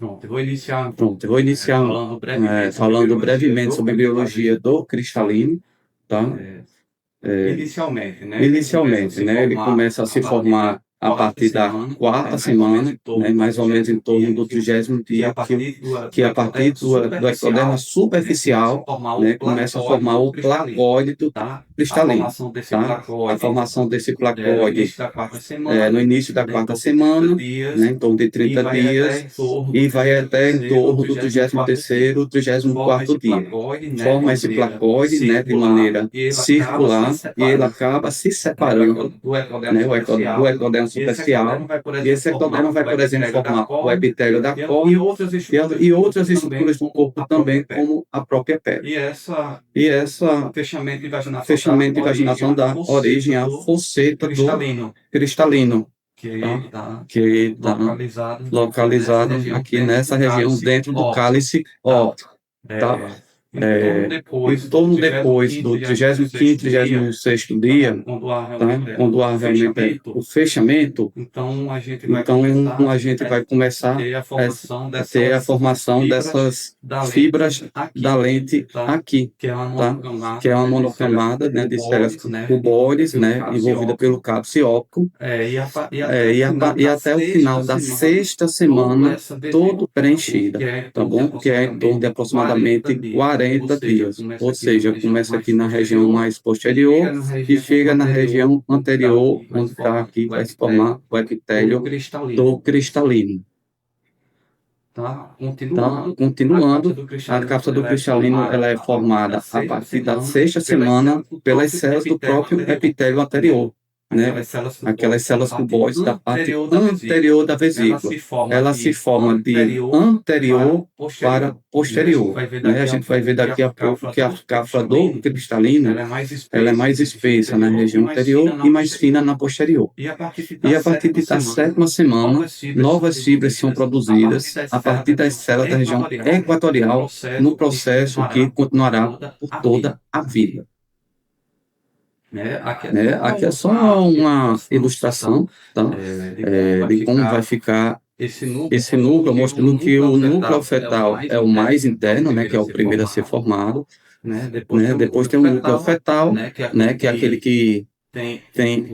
Pronto, eu vou iniciar Pronto, eu vou iniciar falando brevemente sobre a biologia do cristalino, tá? inicialmente, né? Inicialmente, né, ele começa a se formar a partir da quarta semana, né, mais ou menos em torno do 30º dia, que a partir do ectoderma superficial, né, começa a formar o placóide do cristalino, tá? A formação desse placóide no início da quarta semana, né, em torno de 30 dias, e vai até em torno do 33º, 34º dia. Forma esse placóide, né, de maneira circular, e ele acaba se separando, né, do ectoderma superficial, e esse ectoderma vai, por exemplo, formar o epitélio da córnea e outras estruturas do corpo também, como a própria pele. E essa fechamento de vaginação dá origem à fosseta do cristalino, tá? Que está localizado aqui nessa região dentro do cálice óptico, tá? Em torno depois do 35º, 36º dia, tá? Quando há realmente o fechamento, então a gente vai começar a ter a formação dessas fibras da lente aqui, tá? Que é uma monocamada, né, de células pubores, né, envolvida pelo cápside óptico, e até o final da sexta semana, todo preenchida, tá bom? Que é em torno de aproximadamente 40 dias. Ou seja, começa aqui na região mais posterior e chega na região anterior, onde está aqui, vai se formar o epitélio do cristalino. Tá? Continuando, a cápsula do cristalino ela é formada a partir da sexta semana pelas células do próprio epitélio anterior, né? Aquelas células cubóides da parte anterior da vesícula. Ela se forma de anterior para posterior, né? A gente vai ver daqui a pouco que a cápsula do cristalino ela é mais espessa na região anterior e mais fina na posterior. E a partir da sétima semana, novas fibras são produzidas a partir das células da região equatorial, no processo que continuará por toda a vida. Aqui é só uma ilustração, tá? De como vai ficar esse núcleo, mostrando que o núcleo fetal é o mais interno, né, que é o primeiro a ser formado. Depois tem o núcleo fetal, né, que é aquele que tem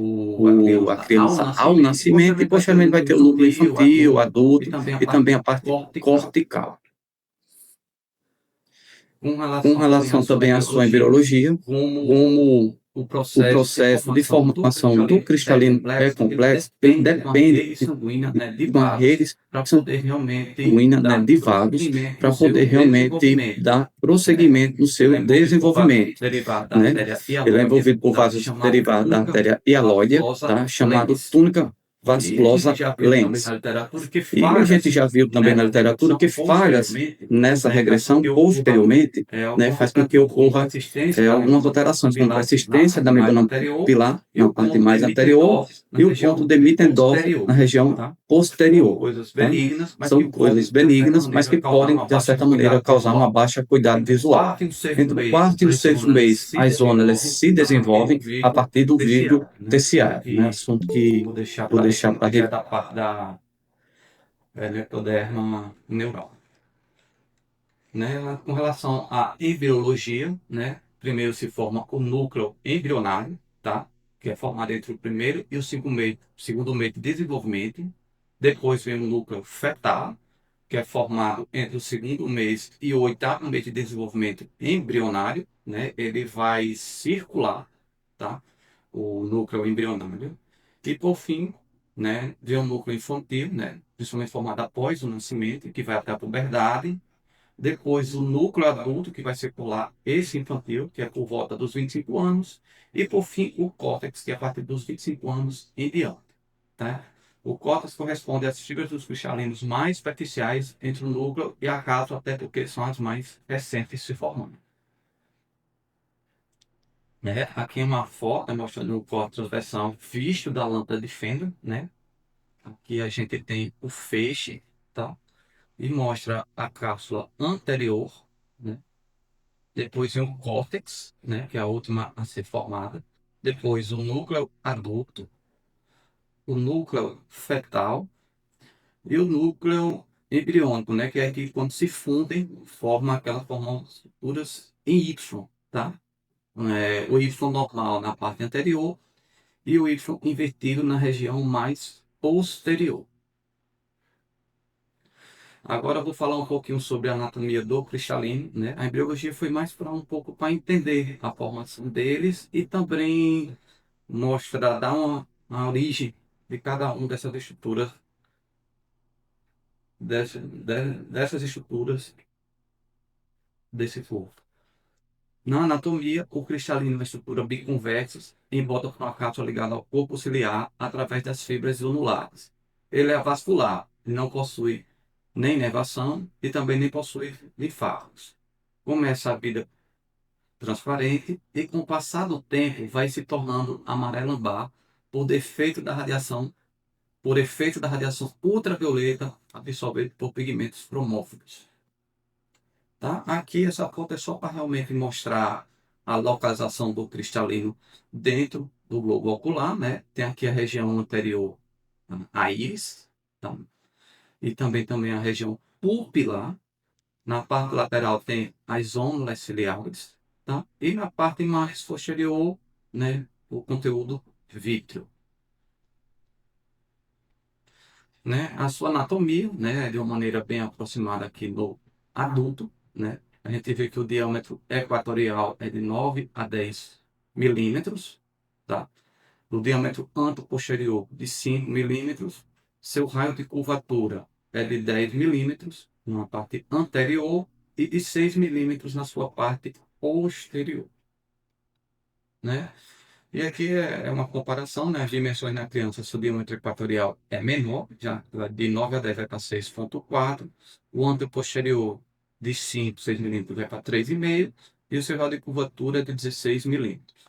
a criança ao nascimento, e posteriormente vai ter o núcleo infantil, adulto, e também a parte cortical. Com relação também à sua embriologia, como o processo de formação do cristalino é complexo, ele depende de uma rede sanguínea, né, de vasos, para poder realmente dar prosseguimento no seu desenvolvimento, né? Ele é envolvido por vasos derivados da artéria hialóidea, tá? Chamado túnica vasculosa lens. E a gente já viu também na literatura que falhas nessa regressão posteriormente, né, faz com que ocorra algumas alterações, como a persistência da membrana pilar na parte mais anterior e o ponto de Mittendorf na região posterior. São coisas benignas, mas que podem, de certa maneira, causar uma baixa cuidado visual. Entre o quarto e o sexto mês, as zonas se desenvolvem a partir do vídeo terciário, né, assunto que vou deixar para a parte da ectoderma neural. Com relação à embriologia, né, primeiro se forma o núcleo embrionário, tá? Que é formado entre o primeiro e o segundo mês de desenvolvimento. Depois vem o núcleo fetal, que é formado entre o segundo mês e o oitavo mês de desenvolvimento embrionário, né? Ele vai circular, tá? O núcleo embrionário. E por fim, né, vem o núcleo infantil, né? Principalmente formado após o nascimento, que vai até a puberdade. Depois o núcleo adulto, que vai circular esse infantil, que é por volta dos 25 anos. E por fim o córtex, que é a partir dos 25 anos em diante, tá? O córtex corresponde às fibras dos cristalinos mais superficiais entre o núcleo e a cápsula, até porque são as mais recentes se formando. Aqui é uma foto mostrando o córtex transversal visto da lâmpada de Fendel, né? Aqui a gente tem o feixe, tá? E mostra a cápsula anterior, né? Depois vem o córtex, né? Que é a última a ser formada. Depois o núcleo adulto, o núcleo fetal e o núcleo embriônico, né? Que é que quando se fundem, formam estruturas em Y, tá? O Y normal na parte anterior e o Y invertido na região mais posterior. Agora eu vou falar um pouquinho sobre a anatomia do cristalino, né? A embriologia foi mais para um pouco para entender a formação deles e também mostrar, dar uma origem de cada uma dessas estruturas desse corpo. Na anatomia, o cristalino é uma estrutura biconvexa, envolta por uma cápsula ligada ao corpo ciliar através das fibras zonulares. Ele é vascular, ele não possui nem nervação e também nem possui linfáticos. Começa a vida transparente e, com o passar do tempo, vai se tornando amarelo-ambar por efeito da radiação ultravioleta absorvida por pigmentos cromófilos. Tá? Aqui essa foto é só para realmente mostrar a localização do cristalino dentro do globo ocular, né? Tem aqui a região anterior, a íris, tá? E também a região pupilar. Na parte lateral tem as zônulas ciliares, tá? E na parte mais posterior, né, o conteúdo vítreo. Né? A sua anatomia, né, de uma maneira bem aproximada aqui no adulto, né? A gente vê que o diâmetro equatorial é de 9 a 10 milímetros, tá? O diâmetro anteroposterior de 5 milímetros, seu raio de curvatura é de 10 milímetros na parte anterior e de 6 milímetros na sua parte posterior, né? E aqui é uma comparação, né? As dimensões na criança, o diâmetro equatorial é menor, já de 9 a 10 vai para 6,4. O ângulo posterior de 5, 6 milímetros vai para 3,5. E o seu grau de curvatura é de 16 milímetros.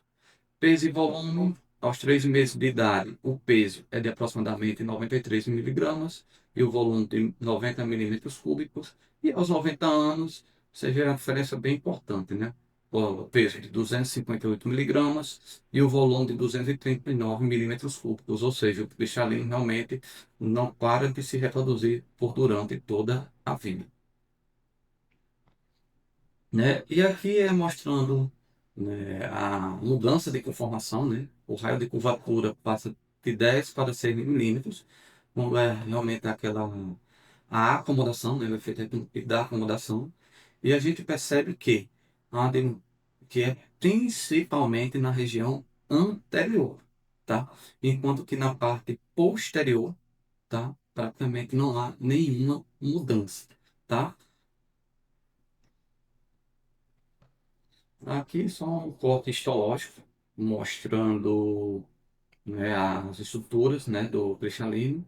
Peso e volume, aos 3 meses de idade, o peso é de aproximadamente 93 miligramas e o volume de 90 milímetros cúbicos. E aos 90 anos, você vê a diferença bem importante, né? O peso de 258 miligramas e o volume de 239 milímetros cúbicos, ou seja, o cristalino realmente não para de se reproduzir por durante toda a vida. Né? E aqui é mostrando, né, a mudança de conformação, né? O raio de curvatura passa de 10 para 6 milímetros, quando é realmente a acomodação, né? O efeito da acomodação. E a gente percebe que é principalmente na região anterior, tá? Enquanto que na parte posterior, tá? Praticamente não há nenhuma mudança, tá? Aqui só um corte histológico mostrando, né, as estruturas, né, do cristalino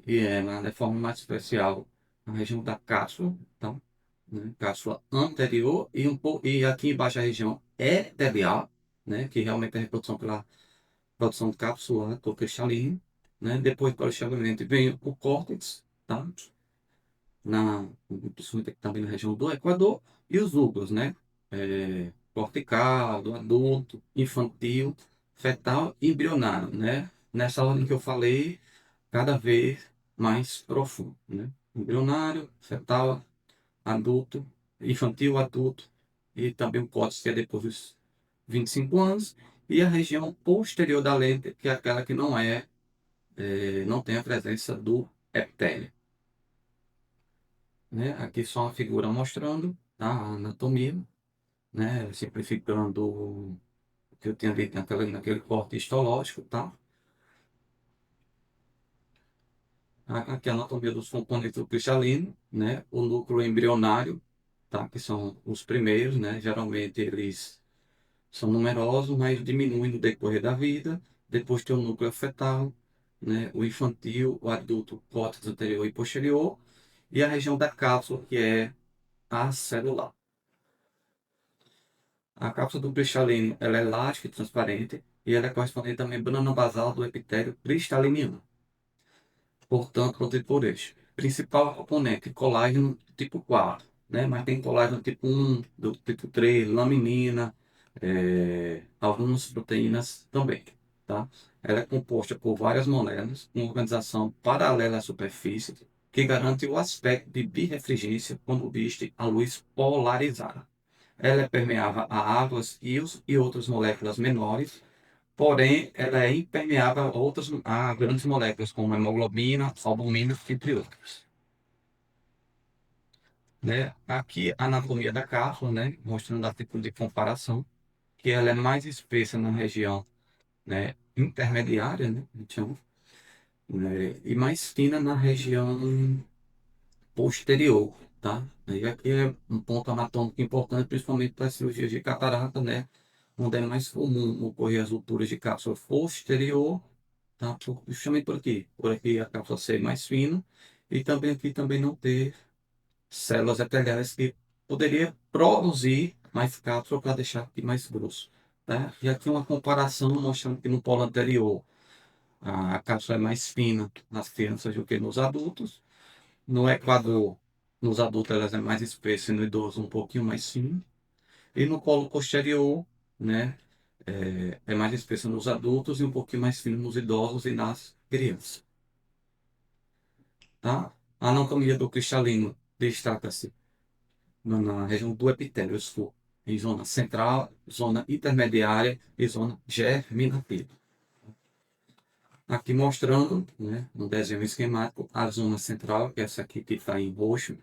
e de forma mais especial na região da cápsula, então, né, cápsula anterior e e aqui embaixo a região epitelial, né, que realmente é a reprodução pela produção de cápsula do cristalino, né. Depois para o chaveamento vem o córtex, tá? Principalmente aqui também na região do Equador, e os núcleos, né? Cortical, do adulto, infantil, fetal e embrionário, né? Nessa ordem que eu falei, cada vez mais profundo, né? Embrionário, fetal, adulto, infantil, adulto, e também o córtex, que é depois dos 25 anos, e a região posterior da lente, que é aquela que não tem a presença do epitélio. Né? Aqui só uma figura mostrando, tá, a anatomia, né? Simplificando o que eu tinha dito naquele corte histológico, tá? Aqui a anatomia dos componentes do cristalino, né? O núcleo embrionário, tá? Que são os primeiros, né? Geralmente eles são numerosos, mas diminuem no decorrer da vida. Depois tem o núcleo fetal, né? O infantil, o adulto, córtex anterior e posterior, e a região da cápsula, que é a celular. A cápsula do cristalino ela é elástica e transparente e ela é correspondente à membrana basal do epitélio cristaliniano, portanto, protegido por este. Principal componente, colágeno tipo 4, né? Mas tem colágeno tipo 1, do tipo 3, laminina, algumas proteínas também, tá? Ela é composta por várias moléculas, uma organização paralela à superfície, que garante o aspecto de birrefringência quando viste a luz polarizada. Ela é permeável a águas, íons e outras moléculas menores, porém ela é impermeável a grandes moléculas como hemoglobina, albumina, entre outras. Né? Aqui a anatomia da cápsula, né? Mostrando a tipo de comparação, que ela é mais espessa na região, né? Intermediária, né? Então, né? E mais fina na região posterior, tá? E aqui é um ponto anatômico importante, principalmente para cirurgias de catarata, né? Onde é mais comum ocorrer as rupturas de cápsula posterior, tá? Justamente por aqui a cápsula ser mais fina e também aqui também não ter células epiteliais que poderia produzir mais cápsula para deixar aqui mais grosso, tá? E aqui uma comparação mostrando que no polo anterior a cápsula é mais fina nas crianças do que nos adultos. No Equador, nos adultos elas é mais espessa e no idoso um pouquinho mais fino. E no polo posterior, né, é mais espessa nos adultos e um pouquinho mais fino nos idosos e nas crianças. Tá? A anatomia do cristalino destaca-se na região do epitélio sul, em zona central, zona intermediária e zona germinativa. Aqui mostrando, né, no desenho esquemático, a zona central, que é essa aqui que está em roxo,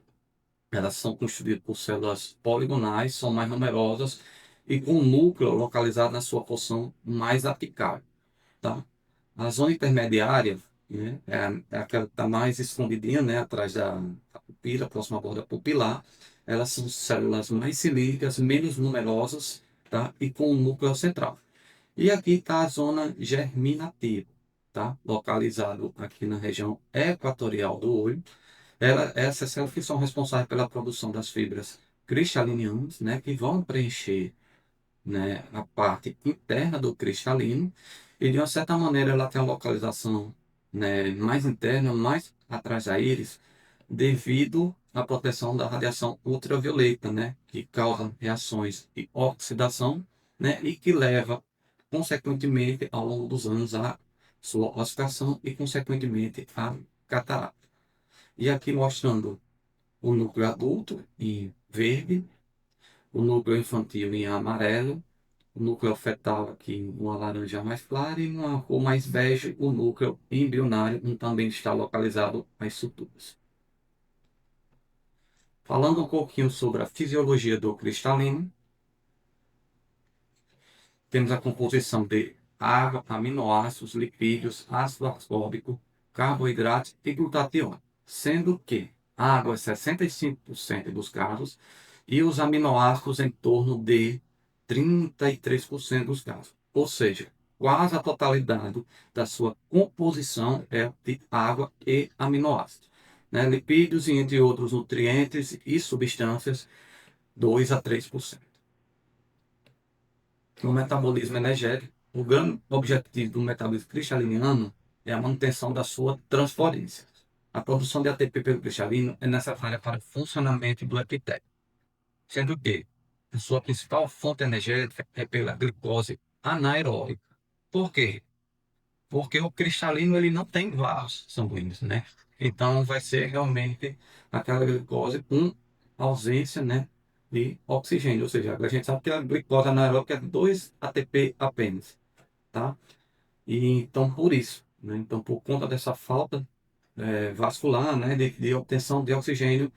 elas são constituídas por células poligonais, são mais numerosas e com o núcleo localizado na sua porção mais apical. Tá? A zona intermediária, né, é aquela que está mais escondidinha, né, atrás da pupila, próxima à borda pupilar. Elas são células mais cilíndricas, menos numerosas, tá? E com o núcleo central. E aqui está a zona germinativa, tá? Localizado aqui na região equatorial do olho. Essas células que são responsáveis pela produção das fibras cristalinianas, né, que vão preencher, né, a parte interna do cristalino, e de uma certa maneira ela tem a localização, né, mais interna, mais atrás da íris, devido à proteção da radiação ultravioleta, né, que causa reações de oxidação, né, e que leva, consequentemente, ao longo dos anos, a sua oxidação e, consequentemente, a catarata. E aqui mostrando o núcleo adulto em verde, o núcleo infantil em amarelo, o núcleo fetal aqui em uma laranja mais clara e uma cor mais bege, o núcleo embrionário, onde também está localizado as suturas. Falando um pouquinho sobre a fisiologia do cristalino, temos a composição de água, aminoácidos, lipídios, ácido ascórbico, carboidratos e glutationa, sendo que a água é 65% dos casos e os aminoácidos em torno de 33% dos casos. Ou seja, quase a totalidade da sua composição é de água e aminoácidos. Né? Lipídios e entre outros nutrientes e substâncias, 2 a 3%. No metabolismo energético, o grande objetivo do metabolismo cristaliniano é a manutenção da sua transferência. A produção de ATP pelo cristalino é necessária para o funcionamento do epitélio, sendo que a sua principal fonte energética é pela glicose anaeróbica. Por quê? Porque o cristalino ele não tem vasos sanguíneos, né? Então vai ser realmente aquela glicose com ausência, né, de oxigênio, ou seja, a gente sabe que a glicose anaeróbica é 2 ATP apenas, tá? E então por isso, né? Então por conta dessa falta vascular, né, de obtenção de oxigênio,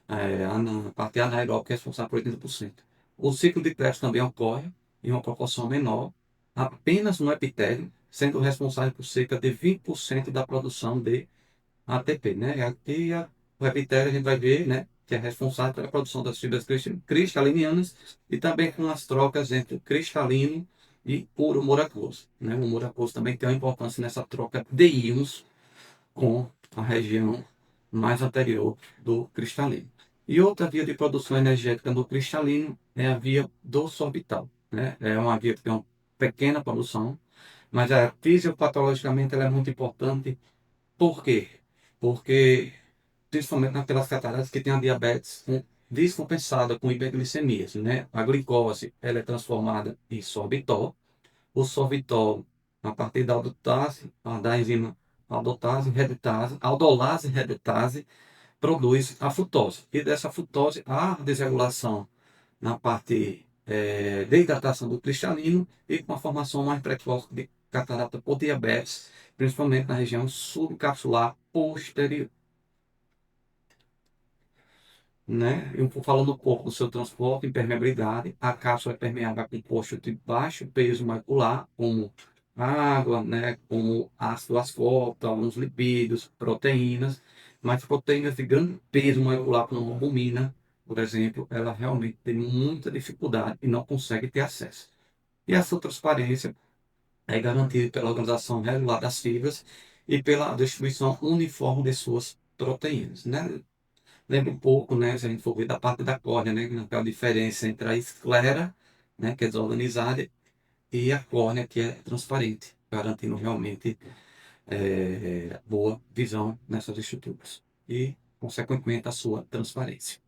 a parte anaeróbica é responsável por 80%. O ciclo de Krebs também ocorre em uma proporção menor, apenas no epitélio, sendo responsável por cerca de 20% da produção de ATP, né? Aqui o epitélio a gente vai ver, né, que é responsável pela produção das fibras cristalinianas e também com as trocas entre cristalino e puro moracoso, né? O moracoso também tem uma importância nessa troca de íons com a região mais anterior do cristalino. E outra via de produção energética do cristalino é a via dorso-orbital, né? É uma via que tem uma pequena produção, mas fisiopatologicamente ela é muito importante. Por quê? Porque, principalmente naquelas cataratas que têm a diabetes descompensada com hiperglicemias, né? A glicose ela é transformada em sorbitol. O sorbitol, a partir da aldotase, da enzima aldolase e reductase produz a frutose. E dessa frutose, há desregulação na parte de hidratação do cristalino e com a formação mais precoce de catarata por diabetes, principalmente na região subcapsular posterior. Né? Eu vou falando um pouco do seu transporte, impermeabilidade. A cápsula é permeável a compostos de baixo peso molecular, como água, né? Como ácido asfórbico, alguns lipídios, proteínas, mas proteínas de grande peso molecular, como a albumina, por exemplo, ela realmente tem muita dificuldade e não consegue ter acesso. E a sua transparência é garantida pela organização regular das fibras e pela distribuição uniforme de suas proteínas, né? Lembra um pouco, né, se a gente for ver da parte da córnea, né, naquela diferença entre a esclera, né, que é desorganizada, e a córnea, que é transparente, garantindo realmente boa visão nessas estruturas e, consequentemente, a sua transparência.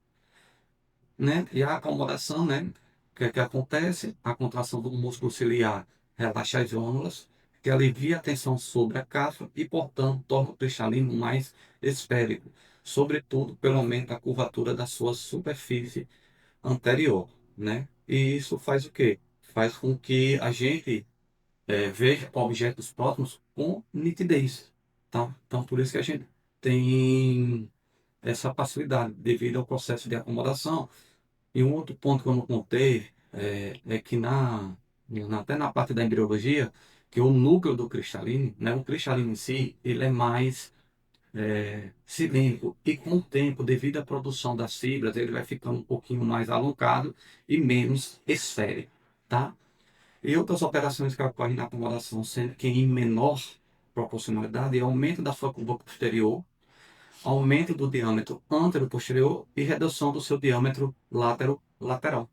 Né? E a acomodação, né, o que é que acontece? A contração do músculo ciliar relaxa as vônulas, que alivia a tensão sobre a cápsula e, portanto, torna o cristalino mais esférico, sobretudo pelo aumento da curvatura da sua superfície anterior, né? E isso faz o quê? Faz com que a gente veja objetos próximos com nitidez, tá? Então, por isso que a gente tem essa facilidade devido ao processo de acomodação. E um outro ponto que eu não contei é que até na parte da embriologia, que o núcleo do cristalino, né, o cristalino em si, ele é mais cilíndrico e com o tempo, devido à produção das fibras, ele vai ficando um pouquinho mais alongado e menos esférico, tá? E outras operações que ocorrem na acomodação, sendo que em menor proporcionalidade, é aumento da sua curva posterior, aumento do diâmetro antero-posterior e redução do seu diâmetro látero-lateral.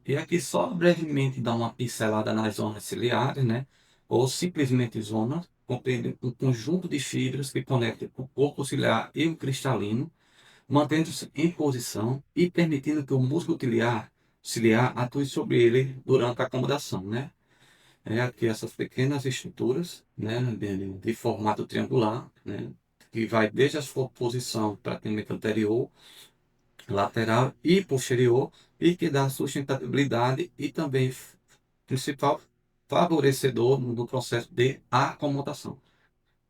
E aqui só brevemente dar uma pincelada nas zonas ciliares, né? Ou simplesmente zonas, compreende um conjunto de fibras que conectam o corpo ciliar e o cristalino, mantendo-se em posição e permitindo que o músculo ciliar atue sobre ele durante a acomodação, né? Aqui essas pequenas estruturas, né, de formato triangular, né, que vai desde a sua posição praticamente anterior, lateral e posterior, e que dá sustentabilidade e também principal favorecedor no processo de acomodação.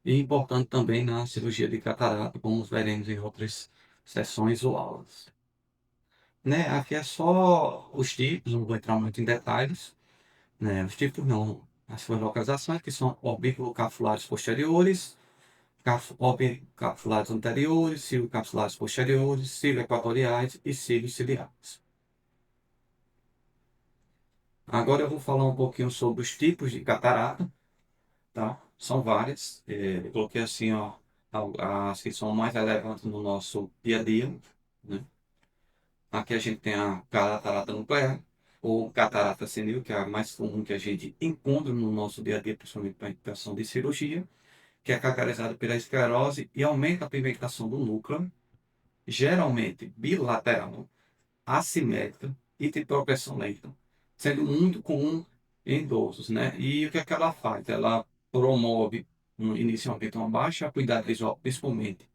E importante também na cirurgia de catarata, como veremos em outras sessões ou aulas. Né, aqui é só os tipos, não vou entrar muito em detalhes, né? Os tipos não, as suas localizações, que são orbiculocapsulares posteriores, orbiculares anteriores, ciliocapsulares posteriores, cilioequatoriais e cílios ciliares. Agora eu vou falar um pouquinho sobre os tipos de catarata, tá? São várias, eu coloquei assim, ó, as que são mais relevantes no nosso dia a dia, né? Aqui a gente tem a catarata nuclear, ou catarata senil, que é a mais comum que a gente encontra no nosso dia a dia, principalmente para a indicação de cirurgia, que é caracterizada pela esclerose e aumenta a pigmentação do núcleo, geralmente bilateral, assimétrica e de progressão lenta, sendo muito comum em idosos, né? E o que é que ela faz? Ela promove inicialmente uma baixa acuidade visual, principalmente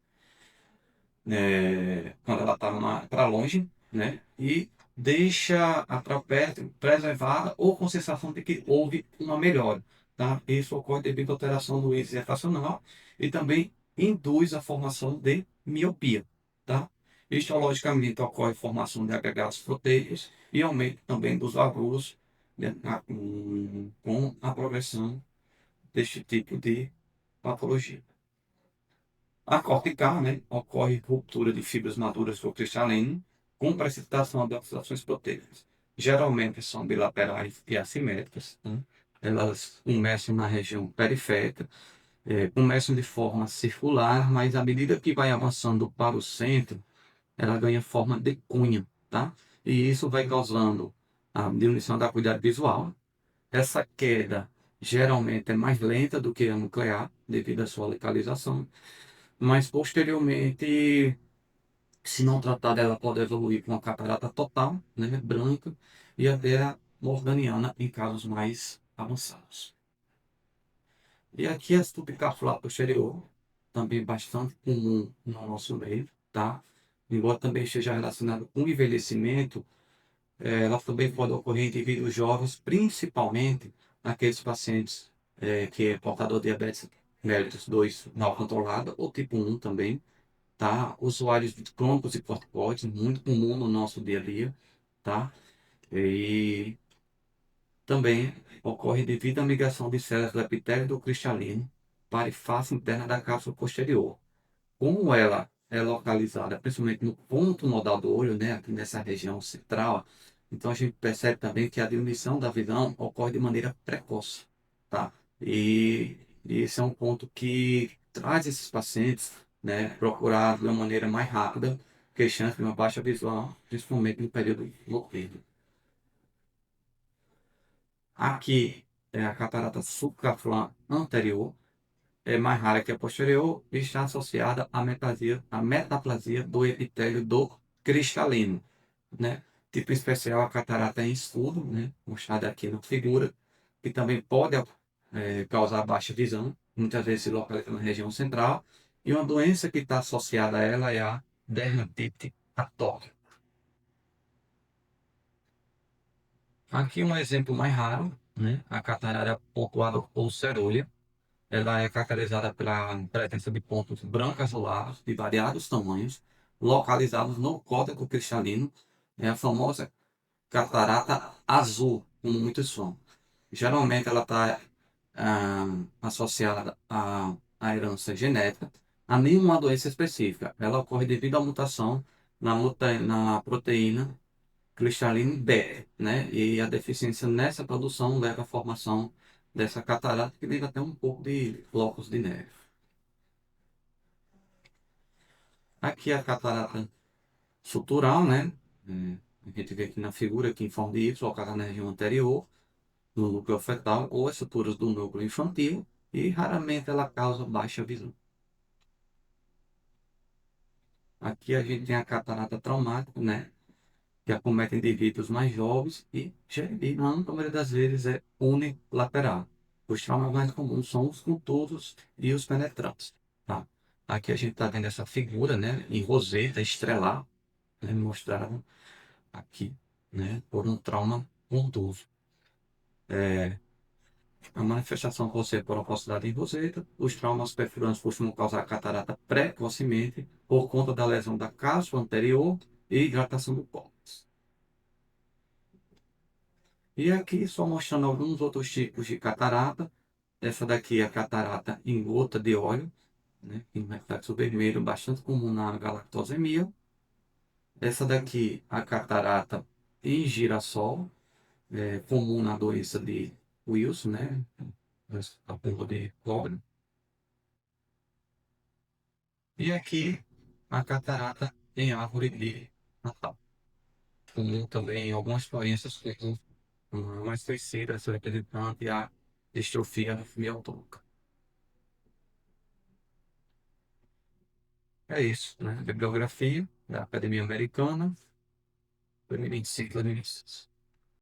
quando ela está para longe, né? E deixa a trapézio preservada ou com sensação de que houve uma melhora, tá? Isso ocorre devido à alteração do índice gestacional e também induz a formação de miopia, tá? Histologicamente ocorre formação de agregados proteicos e aumento também dos vagúolos, né, com a progressão deste tipo de patologia. A cortical, né, ocorre ruptura de fibras maduras do cristalino com precipitação de oxidações proteicas. Geralmente são bilaterais e assimétricas, né? Elas começam na região periférica, começam de forma circular, mas à medida que vai avançando para o centro, ela ganha forma de cunha, tá? E isso vai causando a diminuição da acuidade visual. Essa queda geralmente é mais lenta do que a nuclear, devido à sua localização, mas posteriormente, se não tratada, ela pode evoluir com uma catarata total, né, branca, e até a morganiana em casos mais avançados. E aqui a subcapsular posterior, também bastante comum no nosso meio, tá? Embora também esteja relacionado com o envelhecimento, ela também pode ocorrer em indivíduos jovens, principalmente aqueles pacientes que é portador de diabetes mellitus 2 não controlada ou tipo 1 também, tá? Usuários de crônicos e corticoides, muito comum no nosso dia a dia, tá? E também ocorre devido à migração de células do epitélio cristalino para a face interna da cápsula posterior. Como ela é localizada principalmente no ponto nodal do olho, né, aqui nessa região central, então a gente percebe também que a diminuição da visão ocorre de maneira precoce, tá? E esse é um ponto que traz esses pacientes, né, procurar de uma maneira mais rápida, que chance de uma baixa visão, principalmente no período noturno. Aqui é a catarata subclavicular anterior, é mais rara que a posterior e está associada à metaplasia do epitélio do cristalino, né? Tipo especial a catarata em escuro, né? Mostrada aqui na figura, que também pode causar baixa visão, muitas vezes se localiza na região central, e uma doença que está associada a ela é a dermatite atópica. Aqui um exemplo mais raro, né? A catarata pontuada ou cerúlea. Ela é caracterizada pela presença de pontos branco-azulados de variados tamanhos, localizados no córtex cristalino. É a famosa catarata azul, como muitos são. Geralmente ela está associada à herança genética, a nenhuma doença específica. Ela ocorre devido à mutação na proteína cristalino B, né? E a deficiência nessa produção leva à formação dessa catarata que leva até um pouco de flocos de neve. Aqui a catarata sutural, né? A gente vê aqui na figura que em forma de Y, localizada na região anterior, no núcleo fetal ou as suturas do núcleo infantil, e raramente ela causa baixa visão. Aqui a gente tem a catarata traumática, né? Que acomete indivíduos mais jovens e na maioria das vezes é unilateral. Os traumas mais comuns são os contusos e os penetrantes. Tá? Aqui a gente está vendo essa figura, né, em roseta estrelar, né, mostrada aqui, né, por um trauma contuso. A manifestação pode ser por opacidade em roseta. Os traumas perfurantes costumam causar catarata precocemente por conta da lesão da cápsula anterior e hidratação do córtex. E aqui só mostrando alguns outros tipos de catarata. Essa daqui é a catarata em gota de óleo, né? Em reflexo vermelho, bastante comum na galactosemia. Essa daqui, a catarata em girassol, comum na doença de Wilson, né? A pulga de cobre. E aqui, a catarata em árvore de Natal. Comum também em algumas doenças, como mais conhecida, representante a distrofia miotônica. É isso, né? Bibliografia da Academia Americana, 2025, 2026.